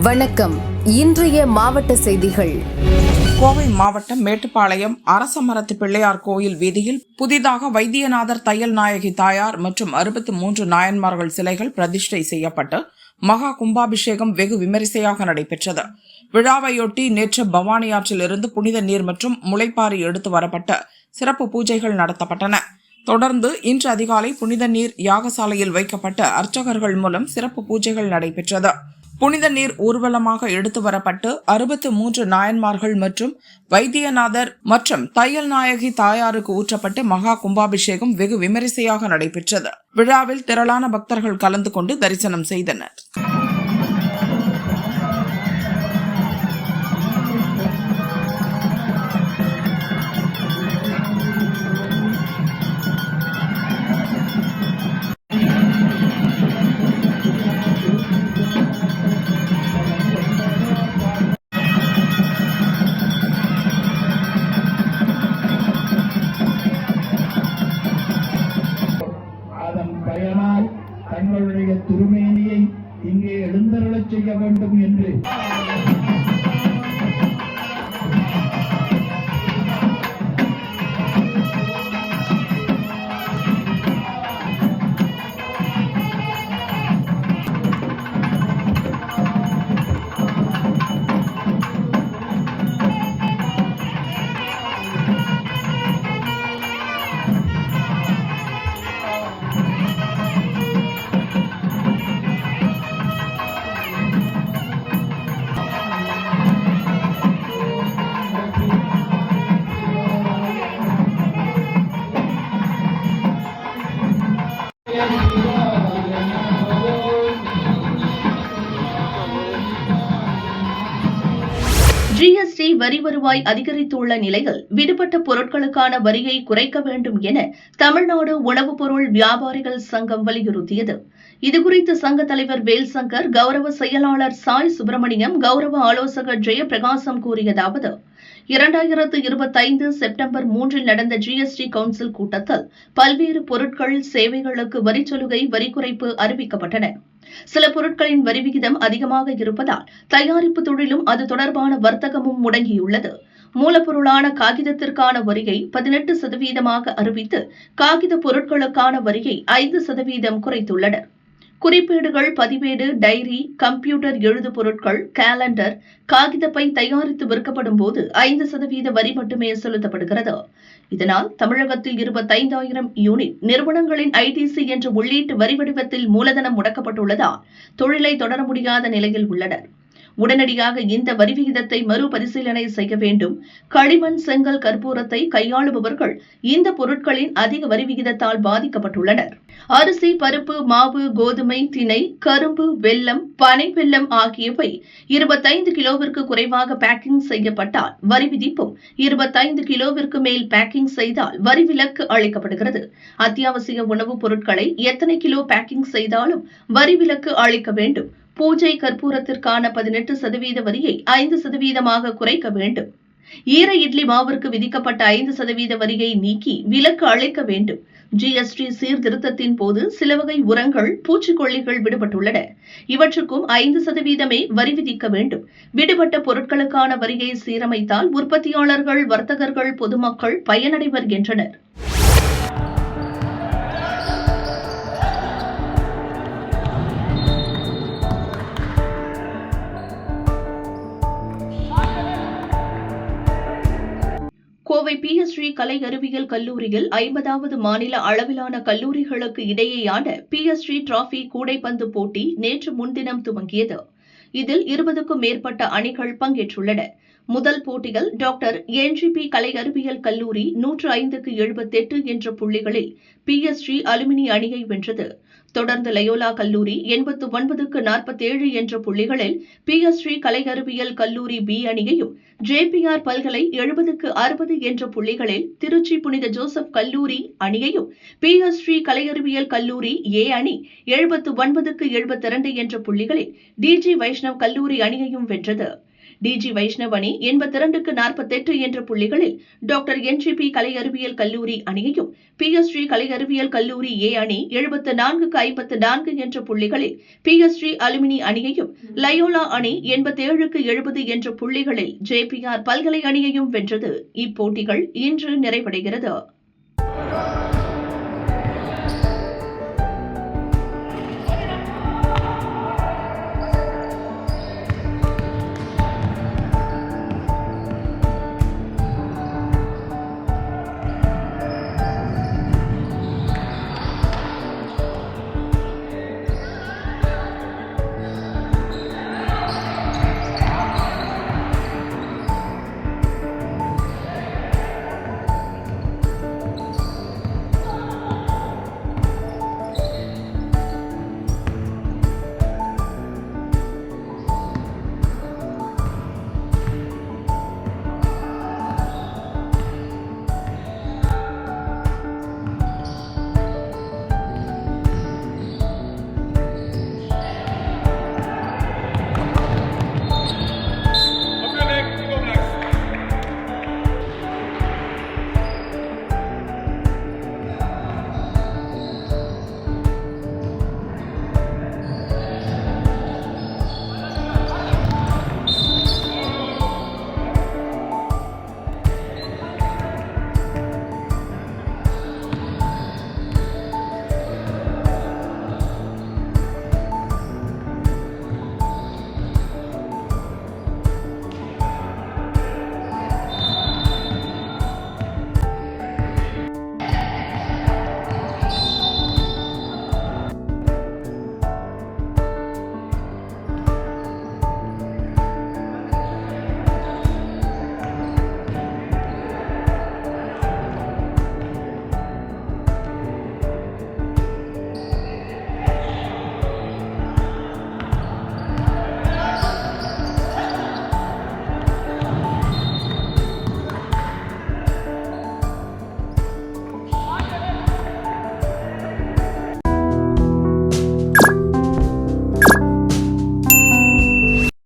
வணக்கம். இன்றைய மாவட்ட செய்திகள். கோவை மாவட்டம் மேட்டுப்பாளையம் அரசமரத்து பிள்ளையார் கோயில் வீதியில் புதிதாக வைத்தியநாதர் தையல் நாயகி தாயார் மற்றும் 63 நாயன்மார்கள் சிலைகள் பிரதிஷ்டை செய்யப்பட்டு மகா கும்பாபிஷேகம் வெகு விமரிசையாக நடைபெற்றது. விழாவையொட்டி நேற்று பவானி ஆற்றிலிருந்து புனித நீர் மற்றும் முளைப்பாரி எடுத்து வரப்பட்ட சிறப்பு பூஜைகள் நடத்தப்பட்டன. தொடர்ந்து இன்று அதிகாலை புனித நீர் யாகசாலையில் வைக்கப்பட்ட அர்ச்சகர்கள் மூலம் சிறப்பு பூஜைகள் நடைபெற்றது. புனித நீர் ஊர்வலமாக எடுத்து வரப்பட்டு 63 நாயன்மார்கள் மற்றும் வைத்தியநாதர் மற்றும் தையல் நாயகி தாயாருக்கு ஊற்றப்பட்டு மகா கும்பாபிஷேகம் வெகு விமரிசையாக நடைபெற்றது. விழாவில் திரளான பக்தர்கள் கலந்து கொண்டு தரிசனம் செய்தனர். பயனால் தங்களுடைய திருமேனியை இங்கே எழுந்தருளச் செய்ய வேண்டும் என்று ஜிஎஸ்டி வரி வருவாய் அதிகரித்துள்ள நிலையில் விடுபட்ட பொருட்களுக்கான வரியை குறைக்க வேண்டும் என தமிழ்நாடு உணவுப் பொருள் வியாபாரிகள் சங்கம் வலியுறுத்தியது. இதுகுறித்து சங்க தலைவர் வேல்சங்கர், கௌரவ செயலாளர் சாய் சுப்பிரமணியம், கௌரவ ஆலோசகர் ஜெயபிரகாசம் கூறியதாவது: 2025 செப்டம்பர் 3 நடந்த ஜிஎஸ்டி கவுன்சில் கூட்டத்தில் பல்வேறு பொருட்கள், சேவைகளுக்கு வரிச்சலுகை, வரி குறைப்பு அறிவிக்கப்பட்டன. சில பொருட்களின் வரி விகிதம் அதிகமாக இருப்பதால் தயாரிப்பு தொழிலும் அது தொடர்பான வர்த்தகமும் முடங்கியுள்ளது. மூலப்பொருளான காகிதத்திற்கான வரியை 18% அறிவித்து காகித பொருட்களுக்கான வரியை 5% குறைத்துள்ளனர். குறிப்பேடுகள், பதிவேடு, டைரி, கம்ப்யூட்டர் எழுது பொருட்கள், காலண்டர், காகிதப்பை தயாரித்து விற்கப்படும் போது 5% வரி மட்டுமே செலுத்தப்படுகிறது. இதனால் தமிழகத்தில் 25,000 யூனிட் நிறுவனங்களின் ஐடிசி என்ற உள்ளீட்டு வரி வடிவத்தில் மூலதனம் முடக்கப்பட்டுள்ளதால் தொழிலை தொடர முடியாத நிலையில் உள்ளனர். உடனடியாக இந்த வரி விகிதத்தை மறுபரிசீலனை செய்ய வேண்டும். களிமண், செங்கல், கற்பூரத்தை கையாளுபவர்கள் இந்த பொருட்களின் அதிக வரி விகிதத்தால் பாதிக்கப்பட்டுள்ளனர். அரிசி, பருப்பு, மாவு, கோதுமை, திணை, கரும்பு, வெல்லம், பனை வெல்லம் ஆகியவை 25 கிலோவிற்கு குறைவாக பேக்கிங் செய்யப்பட்டால் வரி விதிப்பும், 25 கிலோவிற்கு மேல் பேக்கிங் செய்தால் வரி விலக்கு அளிக்கப்படுகிறது. அத்தியாவசிய உணவுப் பொருட்களை எத்தனை கிலோ பேக்கிங் செய்தாலும் வரி விலக்கு அளிக்க வேண்டும். பூஜை கற்பூரத்திற்கான 18% வரியை 5% குறைக்க வேண்டும். ஈர இட்லி மாவிற்கு விதிக்கப்பட்ட 5% வரியை நீக்கி விலக்கு அளிக்க வேண்டும். ஜிஎஸ்டி சீர்திருத்தத்தின் போது சில வகை உரங்கள், பூச்சிக்கொல்லிகள் விடுபட்டுள்ளன. இவற்றுக்கும் 5% வரி விதிக்க வேண்டும். விடுபட்ட பொருட்களுக்கான வரியை சீரமைத்தால் உற்பத்தியாளர்கள், வர்த்தகர்கள், பொதுமக்கள் பயனடைவர் என்றனர். கோவை பிஎஸ்டி கலை அறிவியல் கல்லூரியில் 50வது மாநில அளவிலான கல்லூரிகளுக்கு இடையேயான பிஎஸ்டி டிராபி கூடைப்பந்து போட்டி நேற்று முன்தினம் துவங்கியது. இதில் 20க்கும் மேற்பட்ட அணிகள் பங்கேற்றுள்ளன. முதல் போட்டியில் டாக்டர் என்ஜிபி கலை அறிவியல் கல்லூரி 105க்கு 78 என்ற புள்ளிகளில் பிஎஸ்டி அலுமினி அணியை வென்றது. தொடர்ந்து லயோலா கல்லூரி 89க்கு 47 என்ற புள்ளிகளில் பிஎஸ்டி கலை அறிவியல் கல்லூரி பி அணியையும், ஜேபிஆர் பல்கலை 70க்கு 60 என்ற புள்ளிகளில் திருச்சி புனித ஜோசப் கல்லூரி அணியையும், பிஎஸ்டி கலை அறிவியல் கல்லூரி ஏ அணி 79க்கு 72 என்ற புள்ளிகளில் டிஜி வைஷ்ணவ் கல்லூரி அணியையும் வென்றது. டிஜி வைஷ்ணவ் அணி 82க்கு 48 என்ற புள்ளிகளில் டாக்டர் NGP கலை அறிவியல் கல்லூரி அணியையும், PSG கலை அறிவியல் கல்லூரி A அணி 74க்கு 54 என்ற புள்ளிகளில் PSG அலுமினி அணியையும், லயோலா அணி 87க்கு 70 என்ற புள்ளிகளில் JPR பல்கலை அணியையும் வென்றது. இப்போட்டிகள் இன்று நிறைவடைகிறது.